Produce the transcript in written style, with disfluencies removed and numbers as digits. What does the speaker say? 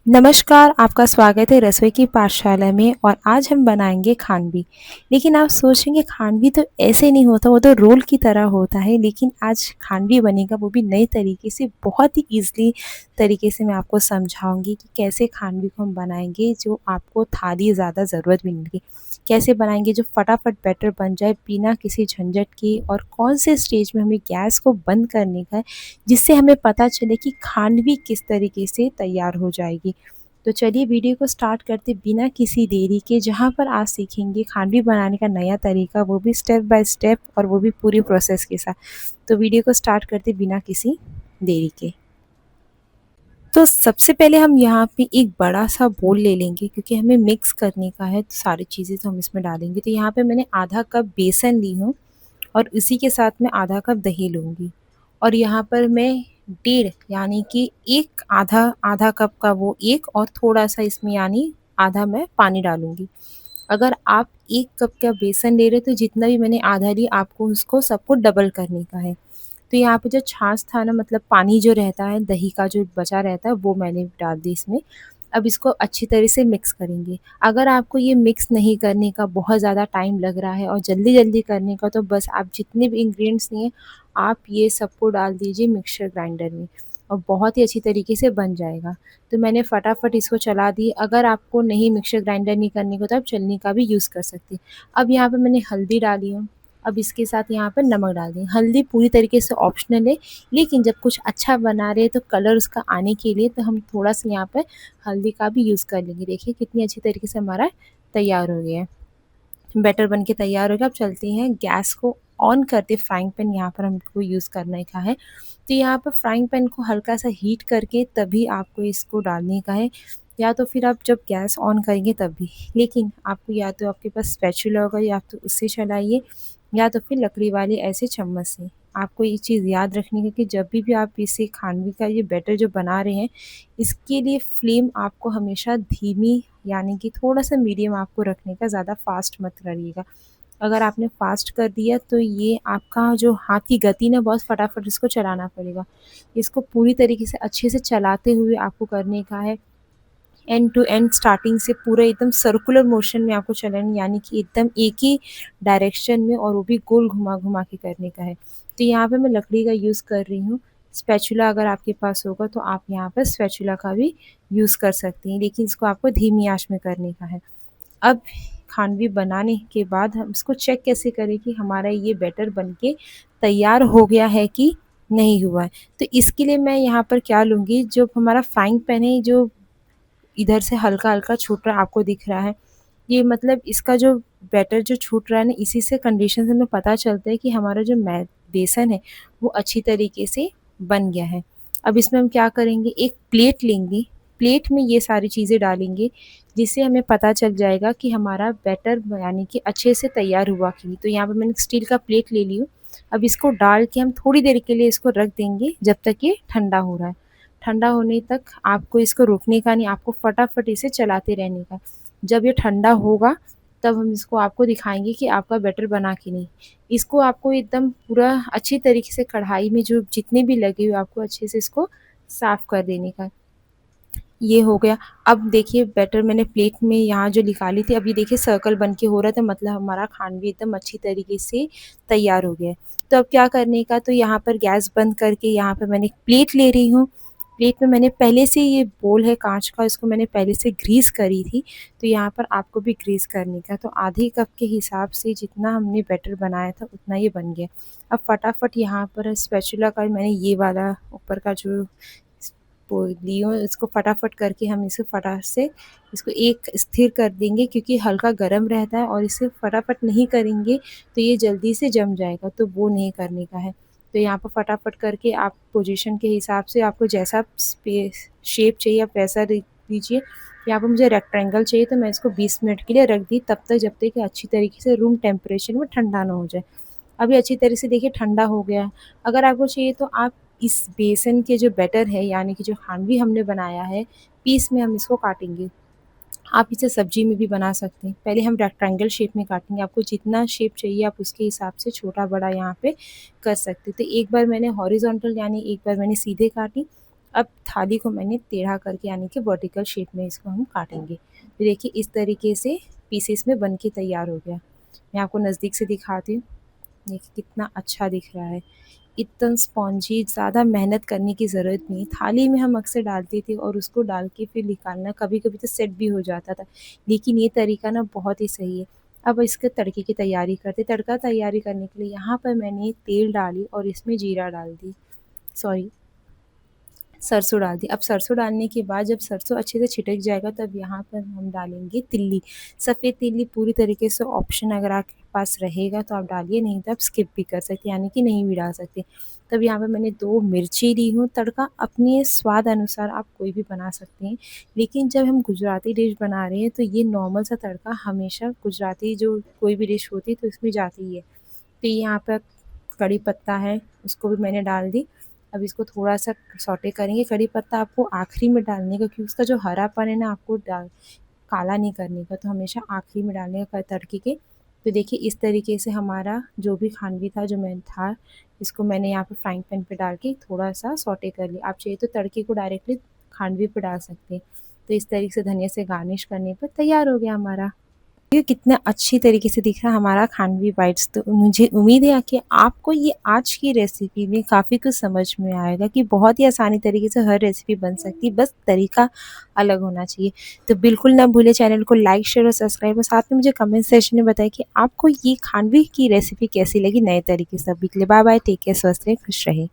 नमस्कार, आपका स्वागत है रसोई की पाठशाला में और आज हम बनाएँगे खानवी। लेकिन आप सोचेंगे खानवी तो ऐसे नहीं होता, वो तो रोल की तरह होता है। लेकिन आज खानवी बनेगा वो भी नए तरीके से, बहुत ही ईज़िली तरीके से मैं आपको समझाऊँगी कि कैसे खानवी को हम बनाएँगे जो आपको थाली ज़्यादा ज़रूरत भी नहीं लगेगी। कैसे बनाएँगे जो फटाफट बैटर बन जाए बिना किसी झंझट के और कौन से स्टेज में हमें गैस को बंद करने का है, जिससे हमें पता चले कि खानवी किस तरीके से तैयार हो जाएगी। तो चलिए वीडियो को स्टार्ट करते बिना किसी देरी के, जहाँ पर आज सीखेंगे खांडवी बनाने का नया तरीका, वो भी स्टेप बाय स्टेप और वो भी पूरी प्रोसेस के साथ। तो वीडियो को स्टार्ट करते बिना किसी देरी के। तो सबसे पहले हम यहाँ पे एक बड़ा सा बोल ले लेंगे क्योंकि हमें मिक्स करने का है, तो सारी चीज़ें तो हम इसमें डालेंगे। तो यहाँ पे मैंने आधा कप बेसन ली हूँ और इसी के साथ में आधा कप दही लूँगी और यहाँ पर मैं डेढ़ यानी कि एक आधा कप का वो एक और थोड़ा-सा इसमें यानी आधा मैं पानी डालूँगी। अगर आप 1 कप का बेसन ले रहे हो तो जितना भी मैंने आधा लिया आपको उसको सबको डबल करने का है। तो यहाँ पे जो छाछ था ना, मतलब पानी जो रहता है, दही का जो बचा रहता है वो मैंने डाल दी इसमें। अब इसको अच्छी तरह से मिक्स करेंगे। अगर आपको ये मिक्स नहीं करने का बहुत ज़्यादा टाइम लग रहा है और जल्दी-जल्दी करने का, तो बस आप जितने भी इंग्रीडिएंट्स लिए आप ये सबको डाल दीजिए मिक्सर ग्राइंडर में और बहुत ही अच्छी तरीके से बन जाएगा। तो मैंने फटाफट इसको चला दी। अगर आपको नहीं मिक्सर ग्राइंडर नहीं करने को तो आप छलनी का भी यूज़ कर सकते हैं। अब यहाँ पे मैंने हल्दी डाली हूँ। अब इसके साथ यहाँ पर नमक डाल दें। हल्दी पूरी तरीके से ऑप्शनल है, लेकिन जब कुछ अच्छा बना रहे हैं तो कलर उसका आने के लिए तो हम थोड़ा-सा यहाँ पे हल्दी का भी यूज़ कर लेंगे। देखिए कितनी अच्छी तरीके से हमारा तैयार हो गया है। बैटर बन के तैयार हो गया। अब चलते हैं गैस को ऑन करते, फ्राइंग पैन यहाँ पर हमको यूज़ करने का है। तो यहाँ पर फ्राइंग पैन को हल्का-सा हीट करके तभी आपको इसको डालने का है, या तो फिर आप जब गैस ऑन करेंगे तभी। लेकिन आपको या तो आपके पास स्पैचुला होगा या तो उससे चलाइए या तो फिर लकड़ी वाले ऐसे चम्मच से। आपको ये चीज़ याद रखनी है कि जब भी आप इसे खांडवी का ये बैटर जो बना रहे हैं, इसके लिए फ्लेम आपको हमेशा धीमी यानी कि थोड़ा-सा मीडियम आपको रखने का, ज़्यादा फ़ास्ट मत करिएगा। अगर आपने फ़ास्ट कर दिया तो ये आपका जो हाथ की गति ना, बहुत फटाफट इसको चलाना पड़ेगा। इसको पूरी तरीके से अच्छे से चलाते हुए आपको करने का है। एंड टू एंड स्टार्टिंग से पूरा एकदम सर्कुलर मोशन में आपको चलाना, यानी कि एकदम एक ही डायरेक्शन में और वो भी गोल घुमा-घुमा के करने का है। तो यहाँ पे मैं लकड़ी का यूज़ कर रही हूँ। स्पैचुला अगर आपके पास होगा तो आप यहाँ पर स्पैचुला का भी यूज़ कर सकती हैं, लेकिन इसको आपको धीमी आँच में करने का है। अब खांडवी बनाने के बाद हम इसको चेक कैसे करें कि हमारा ये बैटर बन के तैयार हो गया है कि नहीं हुआ है। तो इसके लिए मैं यहाँ पर क्या लूँगी, जो हमारा फ्राइंग पैन है, जो इधर से हल्का-हल्का छूट रहा है आपको दिख रहा है। ये मतलब इसका जो बैटर जो छूट रहा है ना, इसी से कंडीशन से हमें पता चलता है कि हमारा जो बेसन है वो अच्छी तरीके से बन गया है। अब इसमें हम क्या करेंगे, एक प्लेट लेंगे, प्लेट में ये सारी चीज़ें डालेंगे, जिससे हमें पता चल जाएगा कि हमारा बैटर यानी कि अच्छे से तैयार हुआ कि नहीं। तो यहाँ पे मैंने स्टील का प्लेट ले ली हूँ। अब इसको डाल के हम थोड़ी देर के लिए इसको रख देंगे जब तक ये ठंडा हो रहा है। ठंडा होने तक आपको इसको रोकने का नहीं, आपको फटाफट इसे चलाते रहने का। जब ये ठंडा होगा तब हम इसको आपको दिखाएँगे कि आपका बैटर बना कि नहीं। इसको आपको एकदम पूरा अच्छी तरीके से कढ़ाई में जो जितने भी लगे हुए आपको अच्छे से इसको साफ़ कर देने का। ये हो गया। अब देखिए बैटर मैंने प्लेट में यहाँ जो निकाली थी, अब ये देखिए सर्कल बन के हो रहा था, मतलब हमारा खांडवी एकदम अच्छी तरीके से तैयार हो गया है। तो अब क्या करने का, तो यहाँ पर गैस बंद करके यहाँ पे मैंने एक प्लेट ले रही हूँ। प्लेट में मैंने पहले से, ये बोल है काँच का, इसको मैंने पहले से ग्रीस करी थी, तो यहाँ पर आपको भी ग्रीस करने का। तो आधे कप के हिसाब से जितना हमने बैटर बनाया था उतना ये बन गया। अब फटाफट यहाँ पर स्पैचुला का मैंने ये वाला ऊपर का जो वो ली हूँ, इसको फटाफट करके हम इसे फटाक से इसको एक स्थिर कर देंगे, क्योंकि हल्का गरम रहता है और इसे फटाफट नहीं करेंगे तो ये जल्दी से जम जाएगा, तो वो नहीं करने का है। तो यहाँ पर फटाफट करके आप पोजीशन के हिसाब से आपको जैसा शेप चाहिए आप वैसा दीजिए। यहाँ पर मुझे रेक्टेंगल चाहिए तो मैं इसको 20 मिनट के लिए रख दी, तब तक जब तक कि अच्छी तरीके से रूम टेम्परेचर में ठंडा ना हो जाए। अभी अच्छी तरह से देखिए ठंडा हो गया है। अगर आपको चाहिए तो आप इस बेसन के जो बैटर है, यानी कि जो खांडवी हमने बनाया है, पीस में हम इसको काटेंगे। आप इसे सब्जी में भी बना सकते हैं। पहले हम रेक्टेंगल शेप में काटेंगे, आपको जितना शेप चाहिए आप उसके हिसाब से छोटा-बड़ा यहाँ पे कर सकते हैं। तो एक बार मैंने हॉरिज़ॉन्टल यानी एक बार मैंने सीधे काटी, अब थाली को मैंने टेढ़ा करके यानी कि वर्टिकल शेप में इसको हम काटेंगे। तो देखिए इस तरीके से पीसेस में बन के तैयार हो गया। मैं आपको नज़दीक से दिखाती हूँ। देखिए कितना अच्छा दिख रहा है। एकदम स्पॉन्जी, ज़्यादा मेहनत करने की ज़रूरत नहीं। थाली में हम अक्सर डालते थे और उसको डाल के फिर निकालना कभी-कभी तो सेट भी हो जाता था। लेकिन ये तरीका ना बहुत ही सही है। अब इसके तड़के की तैयारी करते हैं। तड़का तैयारी करने के लिए यहाँ पर मैंने तेल डाली और इसमें जीरा डाल दी। सॉरी, सरसों डाल दी। अब सरसों डालने के बाद जब सरसों अच्छे से छिटक जाएगा तब यहाँ पर हम डालेंगे तिल्ली। सफ़ेद तिल्ली पूरी तरीके से ऑप्शन अगर आपके पास रहेगा तो आप डालिए, नहीं तो आप स्किप भी कर सकते हैं, यानी कि नहीं भी डाल सकते। तब यहाँ पे मैंने 2 मिर्ची ली हूँ। तड़का अपने स्वाद अनुसार आप कोई भी बना सकते हैं। लेकिन जब हम गुजराती डिश बना रहे हैं तो ये नॉर्मल सा तड़का हमेशा गुजराती जो कोई भी डिश होती है तो इसमें जाती ही है। तो यहाँ पर कड़ी पत्ता है, उसको भी मैंने डाल दी। अब इसको थोड़ा-सा सौटे करेंगे। कड़ी पत्ता आपको आखिरी में डालने का, क्योंकि उसका जो हरापन है ना आपको काला नहीं करने का, तो हमेशा आखिरी में डालने का तड़के के। तो देखिए इस तरीके से हमारा जो भी खांडवी था जो मैं था, इसको मैंने यहाँ पे फ्राइंग पैन पे डाल के थोड़ा-सा सौटे कर लिया। आप चाहिए तो तड़के को डायरेक्टली खांडवी पे डाल सकते हैं। तो इस तरीके से धनिया से गार्निश करने पर तैयार हो गया हमारा। ये कितना अच्छी तरीके से दिख रहा है हमारा खांडवी बाइट्स। तो मुझे उम्मीद है कि आपको ये आज की रेसिपी में काफ़ी कुछ समझ में आएगा कि बहुत ही आसानी तरीके से हर रेसिपी बन सकती है, बस तरीका अलग होना चाहिए। तो बिल्कुल ना भूलें चैनल को लाइक, शेयर और सब्सक्राइब, और साथ में मुझे कमेंट सेक्शन में बताएं कि आपको ये खांडवी की रेसिपी कैसी लगी नए तरीके से। अभी के लिए बाय बाय, टेक केयर, स्वस्थ रहें, खुश रहें।